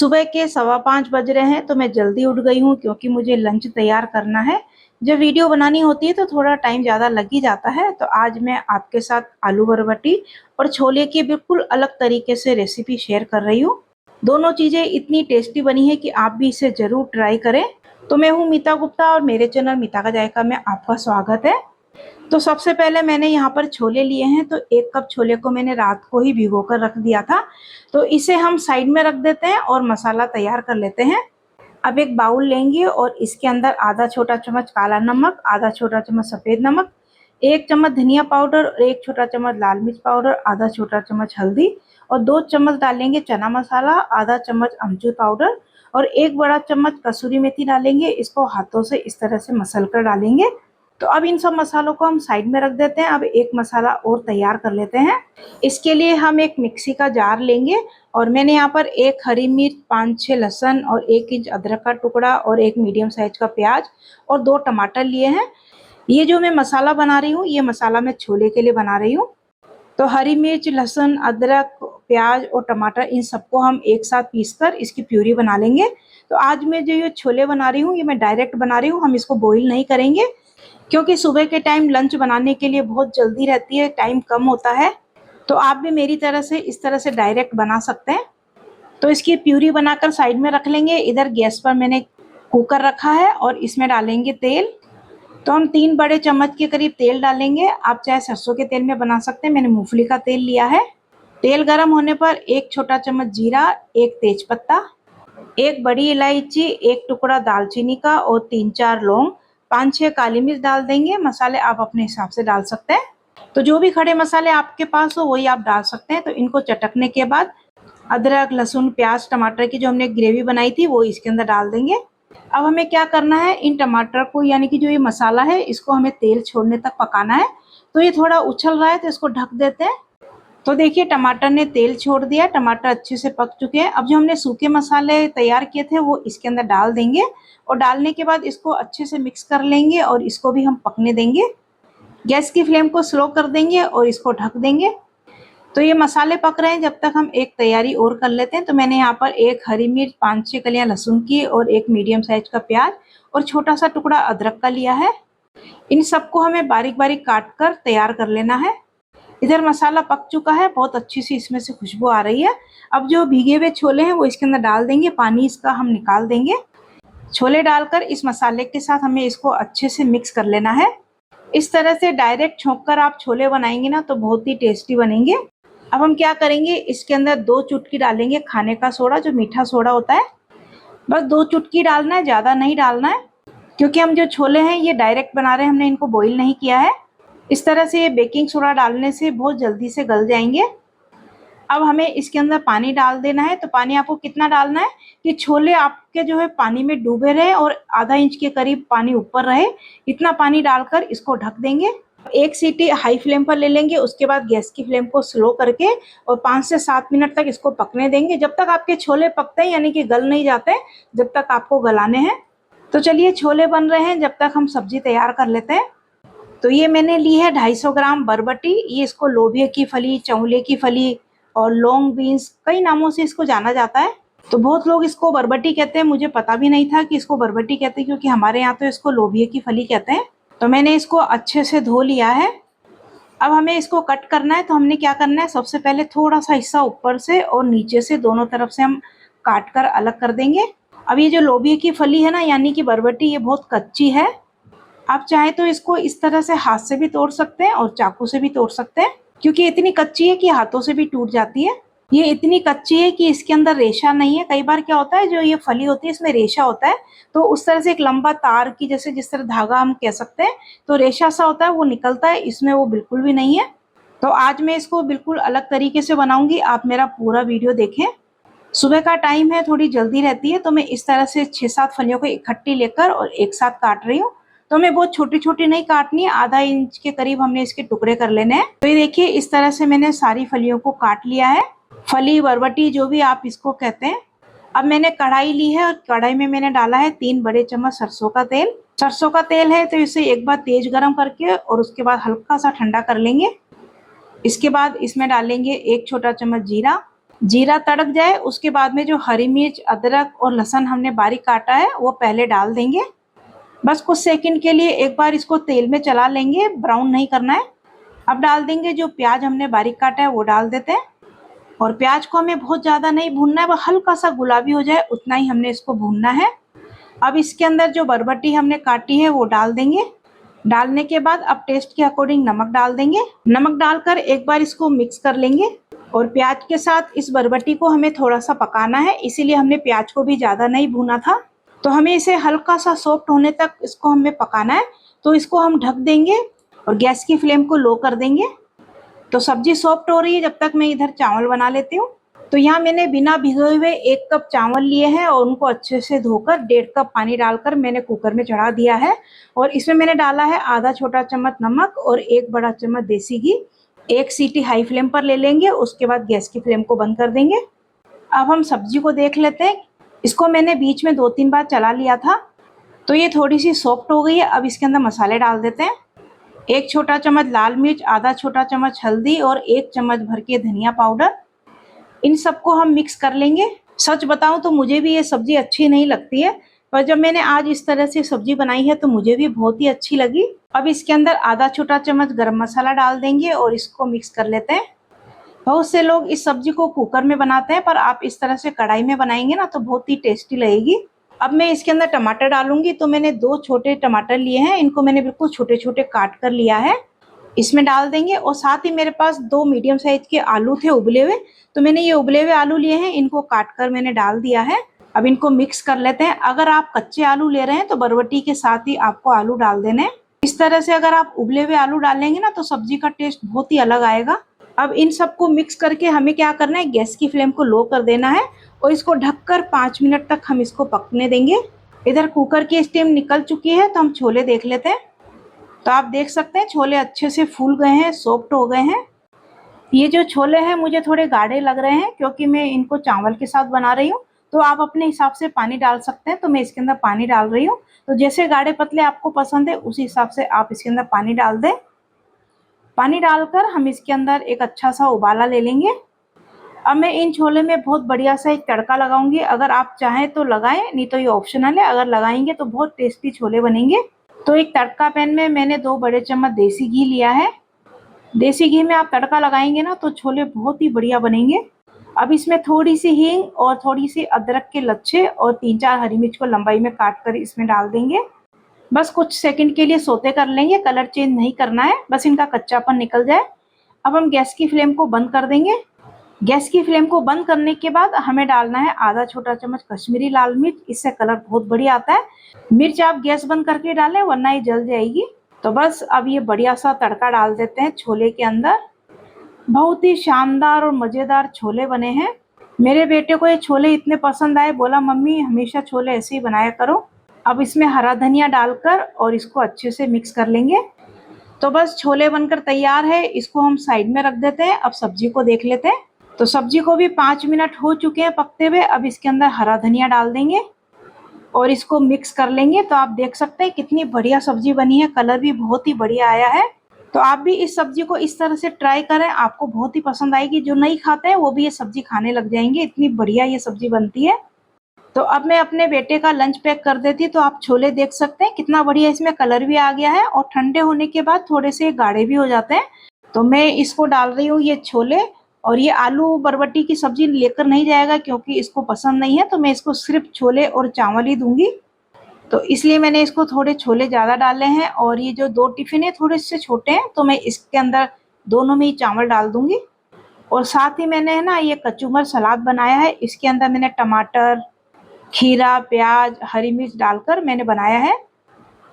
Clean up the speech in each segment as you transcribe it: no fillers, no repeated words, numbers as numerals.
सुबह के 5:15 बज रहे हैं तो मैं जल्दी उठ गई हूँ क्योंकि मुझे लंच तैयार करना है। जब वीडियो बनानी होती है तो थोड़ा टाइम ज़्यादा लग ही जाता है। तो आज मैं आपके साथ आलू बरबटी और छोले की बिल्कुल अलग तरीके से रेसिपी शेयर कर रही हूँ। दोनों चीज़ें इतनी टेस्टी बनी है कि आप भी इसे ज़रूर ट्राई करें। तो मैं हूँ मीता गुप्ता और मेरे चैनल मीता का जायका में आपका स्वागत है। तो सबसे पहले मैंने यहाँ पर छोले लिए हैं, तो 1 कप छोले को मैंने रात को ही भिगो कर रख दिया था। तो इसे हम साइड में रख देते हैं और मसाला तैयार कर लेते हैं। अब एक बाउल लेंगे और इसके अंदर आधा छोटा चम्मच काला नमक, आधा छोटा चम्मच सफ़ेद नमक, 1 चम्मच धनिया पाउडर, 1 छोटा चम्मच लाल मिर्च पाउडर, आधा छोटा चम्मच हल्दी और 2 चम्मच डालेंगे चना मसाला, आधा चम्मच अमचूर पाउडर और 1 बड़ा चम्मच कसूरी मेथी डालेंगे। इसको हाथों से इस तरह से मसल कर डालेंगे। तो अब इन सब मसालों को हम साइड में रख देते हैं। अब एक मसाला और तैयार कर लेते हैं। इसके लिए हम एक मिक्सी का जार लेंगे और मैंने यहाँ पर 1 हरी मिर्च, 5-6 लहसुन और 1 इंच अदरक का टुकड़ा और 1 मीडियम साइज का प्याज और 2 टमाटर लिए हैं। ये जो मैं मसाला बना रही हूँ, ये मसाला मैं छोले के लिए बना रही हूँ। तो हरी मिर्च, लहसुन, अदरक, प्याज और टमाटर इन सबको हम एक साथ पीसकर इसकी प्यूरी बना लेंगे। तो आज मैं जो ये छोले बना रही हूँ, ये मैं डायरेक्ट बना रही हूँ, हम इसको बॉईल नहीं करेंगे क्योंकि सुबह के टाइम लंच बनाने के लिए बहुत जल्दी रहती है, टाइम कम होता है। तो आप भी मेरी तरह से इस तरह से डायरेक्ट बना सकते हैं। तो इसकी प्यूरी बनाकर साइड में रख लेंगे। इधर गैस पर मैंने कुकर रखा है और इसमें डालेंगे तेल। तो हम 3 बड़े चम्मच के करीब तेल डालेंगे। आप चाहे सरसों के तेल में बना सकते हैं, मैंने मूंगफली का तेल लिया है। तेल गर्म होने पर 1 छोटा चम्मच जीरा, 1 तेजपत्ता, 1 बड़ी इलायची, 1 टुकड़ा दालचीनी का और 3-4 लौंग, 5-6 काली मिर्च डाल देंगे। मसाले आप अपने हिसाब से डाल सकते हैं। तो जो भी खड़े मसाले आपके पास हो वही आप डाल सकते हैं। तो इनको चटकने के बाद अदरक, लहसुन, प्याज, टमाटर की जो हमने ग्रेवी बनाई थी वो इसके अंदर डाल देंगे। अब हमें क्या करना है, इन टमाटर को यानी कि जो ये मसाला है इसको हमें तेल छोड़ने तक पकाना है। तो ये थोड़ा उछल रहा है तो इसको ढक देते हैं। तो देखिए टमाटर ने तेल छोड़ दिया, टमाटर अच्छे से पक चुके हैं। अब जो हमने सूखे मसाले तैयार किए थे वो इसके अंदर डाल देंगे और डालने के बाद इसको अच्छे से मिक्स कर लेंगे और इसको भी हम पकने देंगे। गैस की फ्लेम को स्लो कर देंगे और इसको ढक देंगे। तो ये मसाले पक रहे हैं, जब तक हम एक तैयारी और कर लेते हैं। तो मैंने यहाँ पर 1 हरी मिर्च, 5-6 कलियां लहसुन की और 1 मीडियम साइज का प्याज और छोटा सा टुकड़ा अदरक का लिया है। इन सबको हमें बारीक बारीक काट कर तैयार कर लेना है। इधर मसाला पक चुका है, बहुत अच्छी सी इसमें से खुशबू आ रही है। अब जो भीगे हुए छोले हैं वो इसके अंदर डाल देंगे, पानी इसका हम निकाल देंगे। छोले डालकर इस मसाले के साथ हमें इसको अच्छे से मिक्स कर लेना है। इस तरह से डायरेक्ट छोंक कर आप छोले बनाएंगे ना तो बहुत ही टेस्टी बनेंगे। अब हम क्या करेंगे, इसके अंदर 2 चुटकी डालेंगे खाने का सोडा, जो मीठा सोडा होता है। बस 2 चुटकी डालना है, ज़्यादा नहीं डालना है क्योंकि हम जो छोले हैं ये डायरेक्ट बना रहे हैं, हमने इनको बॉईल नहीं किया है। इस तरह से ये बेकिंग सोडा डालने से बहुत जल्दी से गल जाएंगे। अब हमें इसके अंदर पानी डाल देना है। तो पानी आपको कितना डालना है कि छोले आपके जो है पानी में डूबे रहे और आधा इंच के करीब पानी ऊपर रहे, इतना पानी डालकर इसको ढक देंगे। 1 सीटी हाई फ्लेम पर ले लेंगे, उसके बाद गैस की फ्लेम को स्लो करके और 5 से 7 मिनट तक इसको पकने देंगे, जब तक आपके छोले पकते हैं यानी कि गल नहीं जाते, जब तक आपको गलाने हैं। तो चलिए छोले बन रहे हैं, जब तक हम सब्जी तैयार कर लेते हैं। तो ये मैंने ली है 250 ग्राम बरबटी। ये इसको लोबिया की फली, चौले की फली और लॉन्ग बीन्स कई नामों से इसको जाना जाता है। तो बहुत लोग इसको बरबटी कहते हैं, मुझे पता भी नहीं था कि इसको बरबटी कहते हैं क्योंकि हमारे यहाँ तो इसको लोबिया की फली कहते हैं। तो मैंने इसको अच्छे से धो लिया है। अब हमें इसको कट करना है। तो हमने क्या करना है, सबसे पहले थोड़ा सा हिस्सा ऊपर से और नीचे से दोनों तरफ से हम काट कर अलग कर देंगे। अब ये जो लोबिया की फली है ना यानी कि बरबटी, ये बहुत कच्ची है। आप चाहे तो इसको इस तरह से हाथ से भी तोड़ सकते हैं और चाकू से भी तोड़ सकते हैं, क्योंकि इतनी कच्ची है कि हाथों से भी टूट जाती है। ये इतनी कच्ची है कि इसके अंदर रेशा नहीं है। कई बार क्या होता है, जो ये फली होती है इसमें रेशा होता है, तो उस तरह से एक लंबा तार की जैसे, जिस तरह धागा हम कह सकते हैं, तो रेशा सा होता है वो निकलता है, इसमें वो बिल्कुल भी नहीं है। तो आज मैं इसको बिल्कुल अलग तरीके से बनाऊंगी, आप मेरा पूरा वीडियो देखें। सुबह का टाइम है, थोड़ी जल्दी रहती है, तो मैं इस तरह से 6-7 फलियों को इकट्ठी लेकर और एक साथ काट रही हूँ। तो हमें बहुत छोटी छोटी नहीं काटनी है, आधा इंच के करीब हमने इसके टुकड़े कर लेने हैं। तो ये देखिए इस तरह से मैंने सारी फलियों को काट लिया है, फली, बरबटी, जो भी आप इसको कहते हैं। अब मैंने कढ़ाई ली है और कढ़ाई में मैंने डाला है 3 बड़े चम्मच सरसों का तेल। सरसों का तेल है तो इसे एक बार तेज गरम करके और उसके बाद हल्का सा ठंडा कर लेंगे। इसके बाद इसमें डालेंगे 1 छोटा चम्मच जीरा, जीरा तड़क जाए उसके बाद में जो हरी मिर्च, अदरक और लहसुन हमने बारीक काटा है वो पहले डाल देंगे। बस कुछ सेकंड के लिए एक बार इसको तेल में चला लेंगे, ब्राउन नहीं करना है। अब डाल देंगे जो प्याज हमने बारीक काटा है वो डाल देते हैं। और प्याज को हमें बहुत ज़्यादा नहीं भूनना है, वो हल्का सा गुलाबी हो जाए उतना ही हमने इसको भूनना है। अब इसके अंदर जो बरबटी हमने काटी है वो डाल देंगे। डालने के बाद अब टेस्ट के अकॉर्डिंग नमक डाल देंगे। नमक डालकर एक बार इसको मिक्स कर लेंगे। और प्याज के साथ इस बरबटी को हमें थोड़ा सा पकाना है, इसीलिए हमने प्याज को भी ज़्यादा नहीं भूना था। तो हमें इसे हल्का सा सॉफ्ट होने तक इसको हमें पकाना है। तो इसको हम ढक देंगे और गैस की फ्लेम को लो कर देंगे। तो सब्जी सॉफ्ट हो रही है, जब तक मैं इधर चावल बना लेती हूँ। तो यहाँ मैंने बिना भिगोए हुए 1 कप चावल लिए हैं और उनको अच्छे से धोकर 1.5 कप पानी डालकर मैंने कुकर में चढ़ा दिया है। और इसमें मैंने डाला है आधा छोटा चम्मच नमक और 1 बड़ा चम्मच देसी घी। 1 सीटी हाई फ्लेम पर ले लेंगे, उसके बाद गैस की फ्लेम को बंद कर देंगे। अब हम सब्जी को देख लेते हैं। इसको मैंने बीच में 2-3 बार चला लिया था, तो ये थोड़ी सी सॉफ्ट हो गई है। अब इसके अंदर मसाले डाल देते हैं। 1 छोटा चम्मच लाल मिर्च, आधा छोटा चम्मच हल्दी और 1 चम्मच भर के धनिया पाउडर। इन सबको हम मिक्स कर लेंगे। सच बताऊं तो मुझे भी ये सब्जी अच्छी नहीं लगती है, पर जब मैंने आज इस तरह से सब्जी बनाई है तो मुझे भी बहुत ही अच्छी लगी। अब इसके अंदर आधा छोटा चम्मच गरम मसाला डाल देंगे और इसको मिक्स कर लेते हैं। बहुत से लोग इस सब्जी को कुकर में बनाते हैं, पर आप इस तरह से कढ़ाई में बनाएंगे ना तो बहुत ही टेस्टी लगेगी। अब मैं इसके अंदर टमाटर डालूंगी। तो मैंने 2 छोटे टमाटर लिए हैं, इनको मैंने बिल्कुल छोटे छोटे काट कर लिया है, इसमें डाल देंगे। और साथ ही मेरे पास 2 मीडियम साइज के आलू थे उबले हुए, तो मैंने ये उबले हुए आलू लिए हैं, इनको काट कर मैंने डाल दिया है। अब इनको मिक्स कर लेते हैं। अगर आप कच्चे आलू ले रहे हैं तो बरबटी के साथ ही आपको आलू डाल देने हैं। इस तरह से अगर आप उबले हुए आलू डालेंगे ना तो सब्जी का टेस्ट बहुत ही अलग आएगा। अब इन सबको मिक्स करके हमें क्या करना है, गैस की फ्लेम को लो कर देना है और इसको ढककर 5 मिनट तक हम इसको पकने देंगे। इधर कुकर की स्टीम निकल चुकी है, तो हम छोले देख लेते हैं। तो आप देख सकते हैं छोले अच्छे से फूल गए हैं, सॉफ्ट हो गए हैं। ये जो छोले हैं मुझे थोड़े गाढ़े लग रहे हैं, क्योंकि मैं इनको चावल के साथ बना रही हूँ। तो आप अपने हिसाब से पानी डाल सकते हैं, तो मैं इसके अंदर पानी डाल रही हूँ। तो जैसे गाढ़े पतले आपको पसंद है उसी हिसाब से आप इसके अंदर पानी डाल दें। पानी डालकर हम इसके अंदर एक अच्छा सा उबाला ले लेंगे। अब मैं इन छोले में बहुत बढ़िया सा एक तड़का लगाऊंगी। अगर आप चाहें तो लगाएं, नहीं तो ये ऑप्शनल है। अगर लगाएंगे तो बहुत टेस्टी छोले बनेंगे। तो एक तड़का पैन में मैंने 2 बड़े चम्मच देसी घी लिया है। देसी घी में आप तड़का लगाएंगे ना तो छोले बहुत ही बढ़िया बनेंगे। अब इसमें थोड़ी सी हींग और थोड़ी सी अदरक के लच्छे और 3-4 हरी मिर्च को लंबाई में काट कर इसमें डाल देंगे। बस कुछ सेकंड के लिए सौते कर लेंगे, कलर चेंज नहीं करना है, बस इनका कच्चापन निकल जाए। अब हम गैस की फ्लेम को बंद कर देंगे। गैस की फ्लेम को बंद करने के बाद हमें डालना है आधा छोटा चम्मच कश्मीरी लाल मिर्च, इससे कलर बहुत बढ़िया आता है। मिर्च आप गैस बंद करके डालें वरना ये जल जाएगी। तो बस अब ये बढ़िया सा तड़का डाल देते हैं छोले के अंदर। बहुत ही शानदार और मज़ेदार छोले बने हैं। मेरे बेटे को ये छोले इतने पसंद आए, बोला मम्मी हमेशा छोले ऐसे ही बनाया करो। अब इसमें हरा धनिया डालकर और इसको अच्छे से मिक्स कर लेंगे। तो बस छोले बनकर तैयार है, इसको हम साइड में रख देते हैं। अब सब्जी को देख लेते हैं। तो सब्जी को भी 5 मिनट हो चुके हैं पकते हुए। अब इसके अंदर हरा धनिया डाल देंगे और इसको मिक्स कर लेंगे। तो आप देख सकते हैं कितनी बढ़िया सब्जी बनी है, कलर भी बहुत ही बढ़िया आया है। तो आप भी इस सब्जी को इस तरह से ट्राई करें, आपको बहुत ही पसंद आएगी। जो नहीं खाते हैं वो भी ये सब्जी खाने लग जाएंगे, इतनी बढ़िया ये सब्जी बनती है। तो अब मैं अपने बेटे का लंच पैक कर देती। तो आप छोले देख सकते हैं कितना बढ़िया इसमें कलर भी आ गया है और ठंडे होने के बाद थोड़े से गाढ़े भी हो जाते हैं। तो मैं इसको डाल रही हूँ ये छोले। और ये आलू बरबटी की सब्जी लेकर नहीं जाएगा क्योंकि इसको पसंद नहीं है, तो मैं इसको सिर्फ छोले और चावल ही दूंगी। तो इसलिए मैंने इसको थोड़े छोले ज़्यादा डाले हैं। और ये जो 2 टिफ़िन है थोड़े से छोटे हैं, तो मैं इसके अंदर दोनों में ही चावल डाल दूंगी। और साथ ही मैंने है ना ये कचूमर सलाद बनाया है, इसके अंदर मैंने टमाटर, खीरा, प्याज, हरी मिर्च डालकर मैंने बनाया है।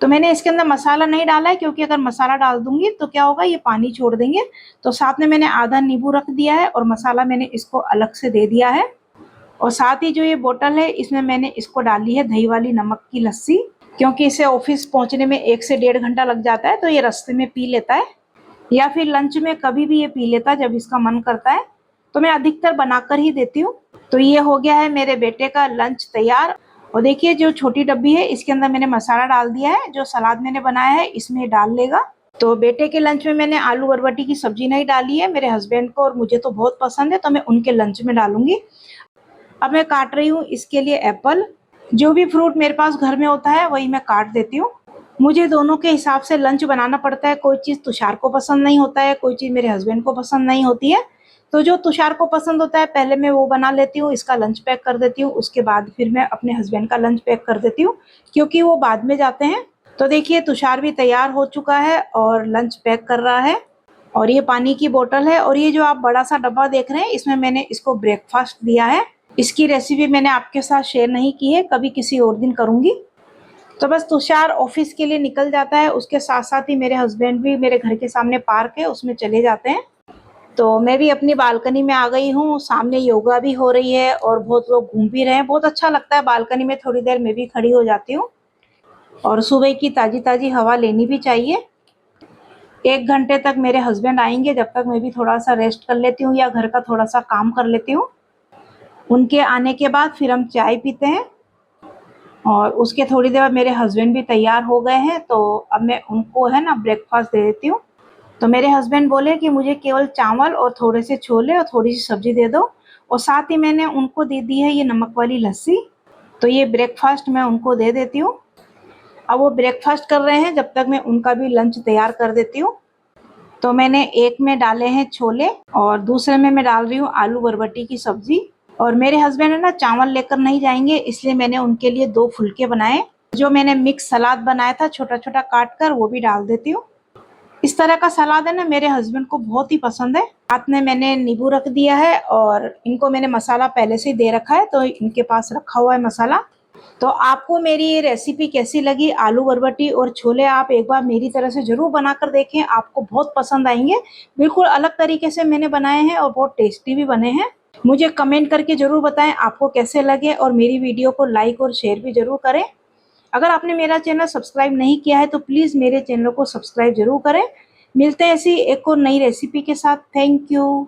तो मैंने इसके अंदर मसाला नहीं डाला है क्योंकि अगर मसाला डाल दूंगी तो क्या होगा, ये पानी छोड़ देंगे। तो साथ में मैंने आधा नींबू रख दिया है और मसाला मैंने इसको अलग से दे दिया है। और साथ ही जो ये बोतल है इसमें मैंने इसको डाली है दही वाली नमक की लस्सी, क्योंकि इसे ऑफिस पहुंचने में 1 से 1.5 घंटा लग जाता है, तो ये रास्ते में पी लेता है या फिर लंच में कभी भी ये पी लेता है जब इसका मन करता है। तो मैं अधिकतर बनाकर ही देती हूँ। तो ये हो गया है मेरे बेटे का लंच तैयार। और देखिए जो छोटी डब्बी है इसके अंदर मैंने मसाला डाल दिया है, जो सलाद मैंने बनाया है इसमें डाल लेगा। तो बेटे के लंच में मैंने आलू बरबटी की सब्जी नहीं डाली है, मेरे हस्बैंड को और मुझे तो बहुत पसंद है, तो मैं उनके लंच में डालूंगी। अब मैं काट रही हूँ इसके लिए एप्पल। जो भी फ्रूट मेरे पास घर में होता है वही मैं काट देती हूँ। मुझे दोनों के हिसाब से लंच बनाना पड़ता है। कोई चीज़ तुषार को पसंद नहीं होता है, कोई चीज़ मेरे हस्बैंड को पसंद नहीं होती है। तो जो तुषार को पसंद होता है पहले मैं वो बना लेती हूँ, इसका लंच पैक कर देती हूँ। उसके बाद फिर मैं अपने हस्बैंड का लंच पैक कर देती हूँ, क्योंकि वो बाद में जाते हैं। तो देखिए तुषार भी तैयार हो चुका है और लंच पैक कर रहा है। और ये पानी की बोतल है, और ये जो आप बड़ा सा डब्बा देख रहे हैं इसमें मैंने इसको ब्रेकफास्ट दिया है। इसकी रेसिपी मैंने आपके साथ शेयर नहीं की है, कभी किसी और दिन करूँगी। तो बस तुषार ऑफिस के लिए निकल जाता है, उसके साथ साथ ही मेरे हस्बैंड भी मेरे घर के सामने पार्क है उसमें चले जाते हैं। तो मैं भी अपनी बालकनी में आ गई हूँ, सामने योगा भी हो रही है और बहुत लोग घूम भी रहे हैं। बहुत अच्छा लगता है बालकनी में थोड़ी देर मैं भी खड़ी हो जाती हूँ, और सुबह की ताज़ी ताज़ी हवा लेनी भी चाहिए। 1 घंटे तक मेरे हस्बैंड आएंगे, जब तक मैं भी थोड़ा सा रेस्ट कर लेती हूँ या घर का थोड़ा सा काम कर लेती हूँ। उनके आने के बाद फिर हम चाय पीते हैं, और उसके थोड़ी देर बाद मेरे हस्बैंड भी तैयार हो गए हैं, तो अब मैं उनको है ना ब्रेकफास्ट दे देती हूँ। तो मेरे हस्बैंड बोले कि मुझे केवल चावल और थोड़े से छोले और थोड़ी सी सब्जी दे दो, और साथ ही मैंने उनको दे दी है ये नमक वाली लस्सी। तो ये ब्रेकफास्ट मैं उनको दे देती हूँ। अब वो ब्रेकफास्ट कर रहे हैं, जब तक मैं उनका भी लंच तैयार कर देती हूँ। तो मैंने एक में डाले हैं छोले और दूसरे में मैं डाल रही हूँ आलू बरबटी की सब्जी। और मेरे हस्बैंड है ना चावल लेकर नहीं जाएंगे, इसलिए मैंने उनके लिए 2 फुलके बनाए। जो मैंने मिक्स सलाद बनाया था छोटा छोटा काट कर, वो भी डाल देती हूँ। इस तरह का सलाद है ना मेरे हस्बैंड को बहुत ही पसंद है। साथ में मैंने नींबू रख दिया है, और इनको मैंने मसाला पहले से ही दे रखा है, तो इनके पास रखा हुआ है मसाला। तो आपको मेरी ये रेसिपी कैसी लगी, आलू बरबटी और छोले, आप एक बार मेरी तरह से ज़रूर बनाकर देखें, आपको बहुत पसंद आएंगे। बिल्कुल अलग तरीके से मैंने बनाए हैं और बहुत टेस्टी भी बने हैं। मुझे कमेंट करके ज़रूर बताएं आपको कैसे लगे, और मेरी वीडियो को लाइक और शेयर भी ज़रूर करें। अगर आपने मेरा चैनल सब्सक्राइब नहीं किया है तो प्लीज़ मेरे चैनल को सब्सक्राइब ज़रूर करें। मिलते हैं ऐसी एक और नई रेसिपी के साथ। Thank you.